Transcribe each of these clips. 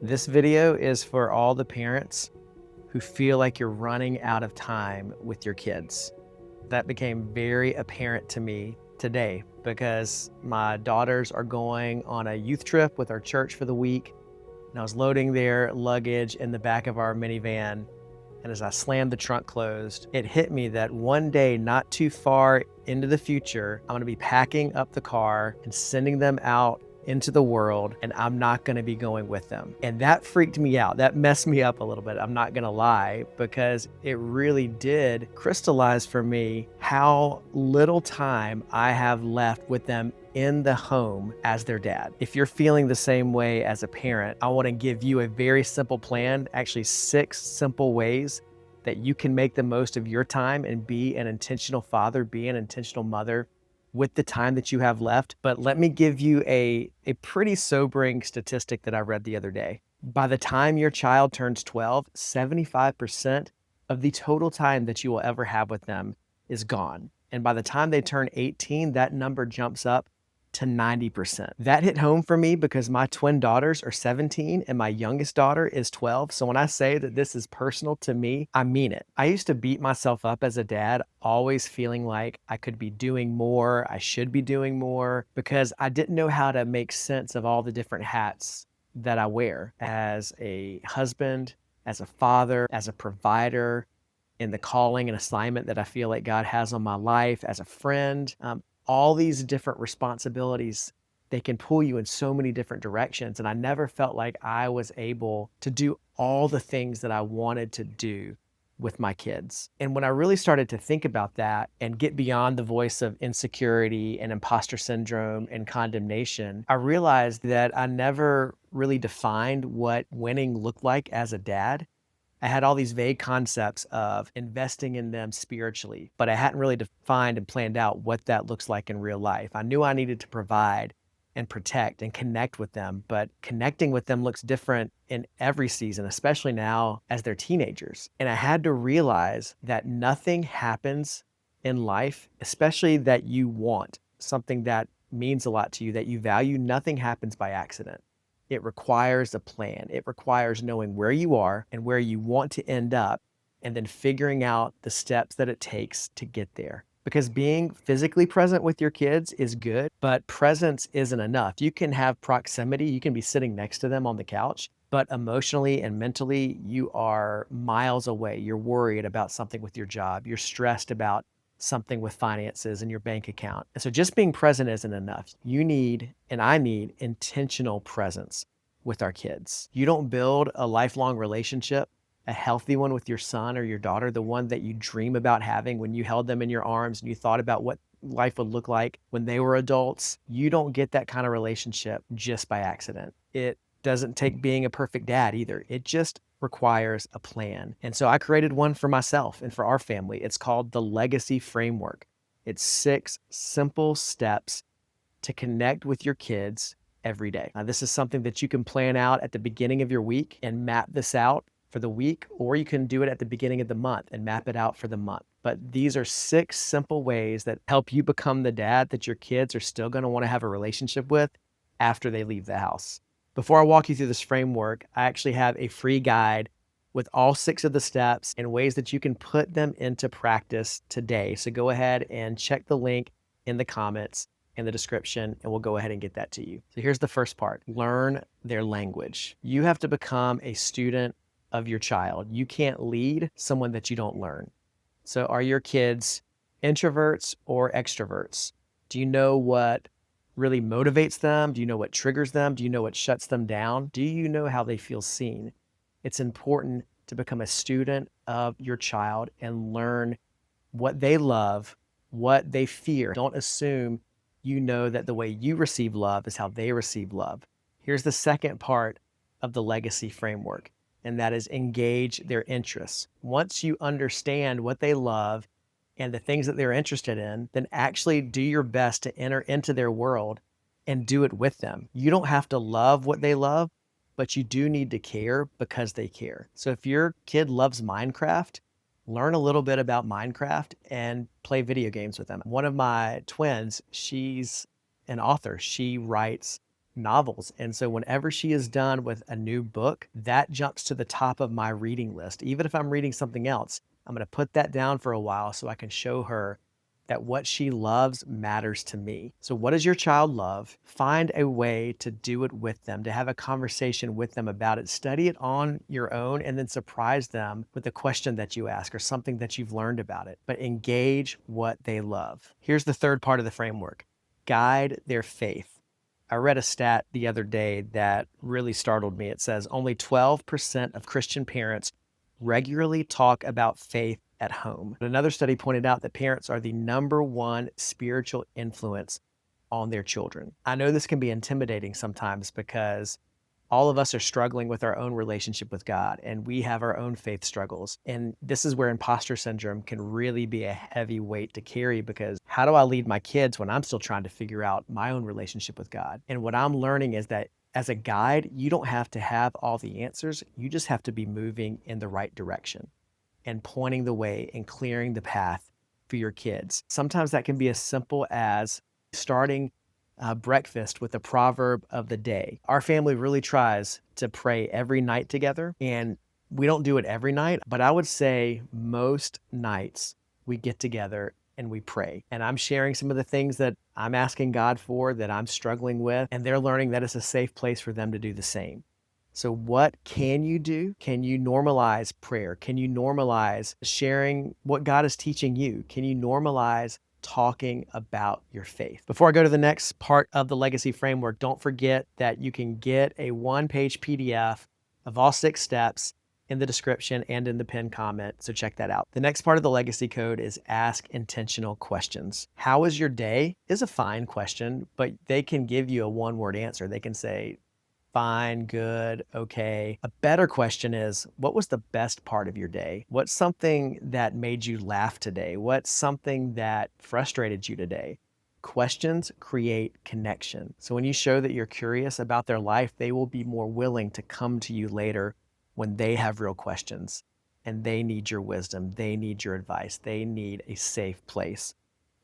This video is for all the parents who feel like you're running out of time with your kids. That became very apparent to me today because my daughters are going on a youth trip with our church for the week, and I was loading their luggage in the back of our minivan. And as I slammed the trunk closed, it hit me that one day, not too far into the future, I'm gonna be packing up the car and sending them out into the world, and I'm not gonna be going with them. And that freaked me out. That messed me up a little bit, I'm not gonna lie, because it really did crystallize for me how little time I have left with them in the home as their dad. If you're feeling the same way as a parent, I want to give you a very simple plan, actually 6 simple ways that you can make the most of your time and be an intentional father, be an intentional mother with the time that you have left. But let me give you a pretty sobering statistic that I read the other day. By the time your child turns 12, 75% of the total time that you will ever have with them is gone. And by the time they turn 18, that number jumps up to 90%. That hit home for me because my twin daughters are 17 and my youngest daughter is 12. So when I say that this is personal to me, I mean it. I used to beat myself up as a dad, always feeling like I could be doing more, I should be doing more, because I didn't know how to make sense of all the different hats that I wear as a husband, as a father, as a provider, in the calling and assignment that I feel like God has on my life, as a friend. All these different responsibilities, they can pull you in so many different directions. And I never felt like I was able to do all the things that I wanted to do with my kids. And when I really started to think about that and get beyond the voice of insecurity and imposter syndrome and condemnation, I realized that I never really defined what winning looked like as a dad. I had all these vague concepts of investing in them spiritually, but I hadn't really defined and planned out what that looks like in real life. I knew I needed to provide and protect and connect with them, but connecting with them looks different in every season, especially now as they're teenagers. And I had to realize that nothing happens in life, especially that you want, something that means a lot to you, that you value, nothing happens by accident. It requires a plan. It requires knowing where you are and where you want to end up, and then figuring out the steps that it takes to get there. Because being physically present with your kids is good, but presence isn't enough. You can have proximity, you can be sitting next to them on the couch, but emotionally and mentally, you are miles away. You're worried about something with your job, you're stressed about something with finances and your bank account. And so just being present isn't enough. You need, and I need, intentional presence with our kids. You don't build a lifelong relationship, a healthy one with your son or your daughter, the one that you dream about having when you held them in your arms and you thought about what life would look like when they were adults. You don't get that kind of relationship just by accident. It doesn't take being a perfect dad either. It just requires a plan. And so I created one for myself and for our family. It's called the Legacy Framework. It's 6 simple steps to connect with your kids every day. Now, this is something that you can plan out at the beginning of your week and map this out for the week, or you can do it at the beginning of the month and map it out for the month. But these are 6 simple ways that help you become the dad that your kids are still going to want to have a relationship with after they leave the house. Before I walk you through this framework, I actually have a free guide with all 6 of the steps and ways that you can put them into practice today. So go ahead and check the link in the comments, in the description, and we'll go ahead and get that to you. So here's the first part: learn their language. You have to become a student of your child. You can't lead someone that you don't learn. So are your kids introverts or extroverts? Do you know what really motivates them? Do you know what triggers them? Do you know what shuts them down? Do you know how they feel seen? It's important to become a student of your child and learn what they love, what they fear. Don't assume you know that the way you receive love is how they receive love. Here's the second part of the legacy framework, and that is engage their interests. Once you understand what they love and the things that they're interested in, then actually do your best to enter into their world and do it with them. You don't have to love what they love, but you do need to care because they care. So if your kid loves Minecraft, learn a little bit about Minecraft and play video games with them. One of my twins, she's an author. She writes novels. And so whenever she is done with a new book, that jumps to the top of my reading list. Even if I'm reading something else, I'm going to put that down for a while so I can show her that what she loves matters to me. So, what does your child love? Find a way to do it with them, to have a conversation with them about it. Study it on your own and then surprise them with a question that you ask or something that you've learned about it. But engage what they love. Here's the third part of the framework: guide their faith. I read a stat the other day that really startled me. It says only 12% of Christian parents regularly talk about faith at home. Another study pointed out that parents are the number one spiritual influence on their children. I know this can be intimidating sometimes because all of us are struggling with our own relationship with God and we have our own faith struggles. And this is where imposter syndrome can really be a heavy weight to carry, because how do I lead my kids when I'm still trying to figure out my own relationship with God? And what I'm learning is that as a guide, you don't have to have all the answers. You just have to be moving in the right direction and pointing the way and clearing the path for your kids. Sometimes that can be as simple as starting breakfast with a proverb of the day. Our family really tries to pray every night together, and we don't do it every night, but I would say most nights we get together and we pray. And I'm sharing some of the things that I'm asking God for, that I'm struggling with, and they're learning that it's a safe place for them to do the same. So, what can you do? Can you normalize prayer? Can you normalize sharing what God is teaching you? Can you normalize talking about your faith? Before I go to the next part of the legacy framework, don't forget that you can get a one-page PDF of all 6 steps in the description and in the pinned comment. So check that out. The next part of the legacy code is ask intentional questions. How was your day is a fine question, but they can give you a one-word answer. They can say, fine, good, okay. A better question is, what was the best part of your day? What's something that made you laugh today? What's something that frustrated you today? Questions create connection. So when you show that you're curious about their life, they will be more willing to come to you later when they have real questions and they need your wisdom, they need your advice, they need a safe place.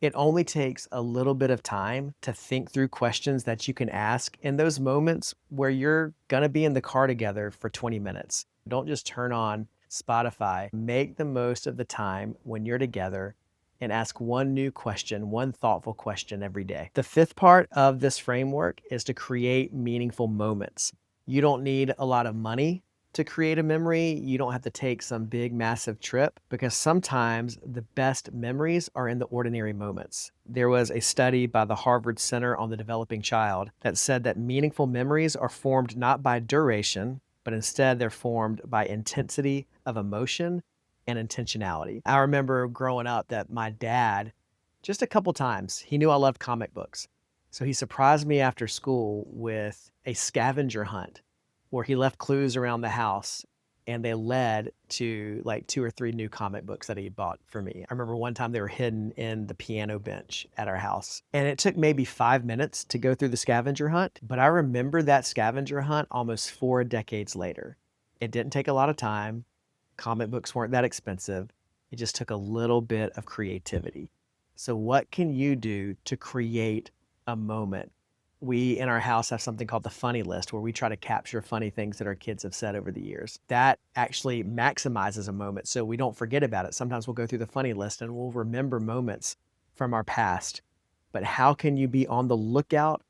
It only takes a little bit of time to think through questions that you can ask in those moments where you're going to be in the car together for 20 minutes. Don't just turn on Spotify. Make the most of the time when you're together and ask one new question, one thoughtful question every day. The fifth part of this framework is to create meaningful moments. You don't need a lot of money to create a memory. You don't have to take some big, massive trip, because sometimes the best memories are in the ordinary moments. There was a study by the Harvard Center on the Developing Child that said that meaningful memories are formed not by duration, but instead they're formed by intensity of emotion and intentionality. I remember growing up that my dad, just a couple times, he knew I loved comic books. So he surprised me after school with a scavenger hunt where he left clues around the house and they led to like 2 or 3 new comic books that he bought for me. I remember one time they were hidden in the piano bench at our house. And it took maybe 5 minutes to go through the scavenger hunt, but I remember that scavenger hunt almost 4 decades later. It didn't take a lot of time. Comic books weren't that expensive. It just took a little bit of creativity. So what can you do to create a moment? We in our house have something called the funny list, where we try to capture funny things that our kids have said over the years. That actually maximizes a moment so we don't forget about it. Sometimes we'll go through the funny list and we'll remember moments from our past. But how can you be on the lookout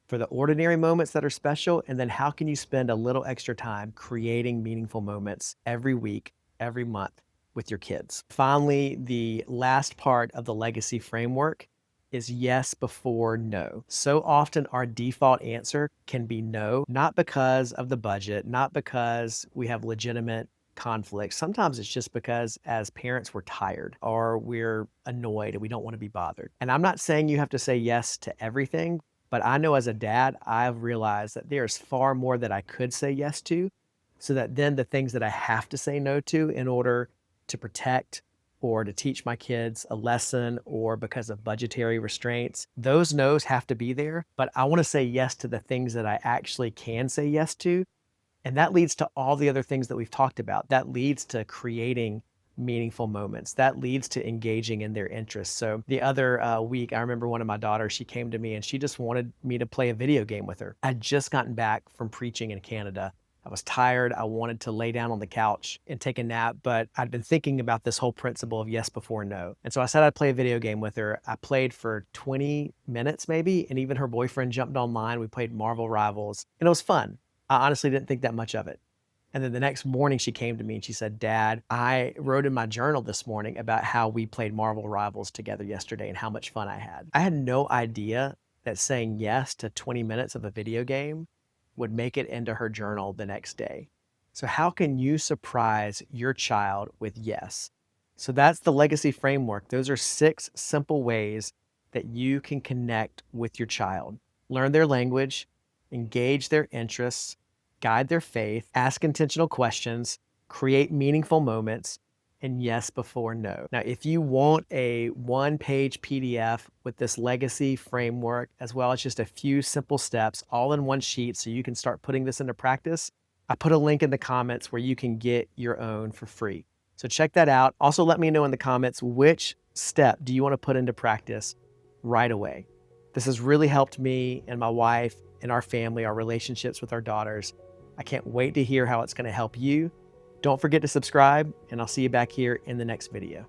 for the ordinary moments that are special? And then how can you spend a little extra time creating meaningful moments every week, every month with your kids? Finally, the last part of the legacy framework is yes before no. So often our default answer can be no, not because of the budget, not because we have legitimate conflicts. Sometimes it's just because as parents we're tired or we're annoyed and we don't want to be bothered. And I'm not saying you have to say yes to everything, but I know as a dad, I've realized that there's far more that I could say yes to, so that then the things that I have to say no to in order to protect or to teach my kids a lesson or because of budgetary restraints, those no's have to be there. But I want to say yes to the things that I actually can say yes to. And that leads to all the other things that we've talked about. That leads to creating meaningful moments. That leads to engaging in their interests. So the other week, I remember one of my daughters, she came to me and she just wanted me to play a video game with her. I'd just gotten back from preaching in Canada. I was tired. I wanted to lay down on the couch and take a nap, but I'd been thinking about this whole principle of yes before no. And so I said I'd play a video game with her. I played for 20 minutes maybe, and even her boyfriend jumped online. We played Marvel Rivals, and it was fun. I honestly didn't think that much of it. And then the next morning she came to me and she said, Dad, I wrote in my journal this morning about how we played Marvel Rivals together yesterday and how much fun I had. I had no idea that saying yes to 20 minutes of a video game would make it into her journal the next day. So how can you surprise your child with yes? So that's the legacy framework. Those are 6 simple ways that you can connect with your child. Learn their language, engage their interests, guide their faith, ask intentional questions, create meaningful moments, and yes before no. Now, if you want a one-page PDF with this legacy framework, as well as just a few simple steps all in one sheet so you can start putting this into practice, I put a link in the comments where you can get your own for free. So check that out. Also, let me know in the comments which step do you want to put into practice right away. This has really helped me and my wife and our family, our relationships with our daughters. I can't wait to hear how it's going to help you. Don't forget to subscribe, and I'll see you back here in the next video.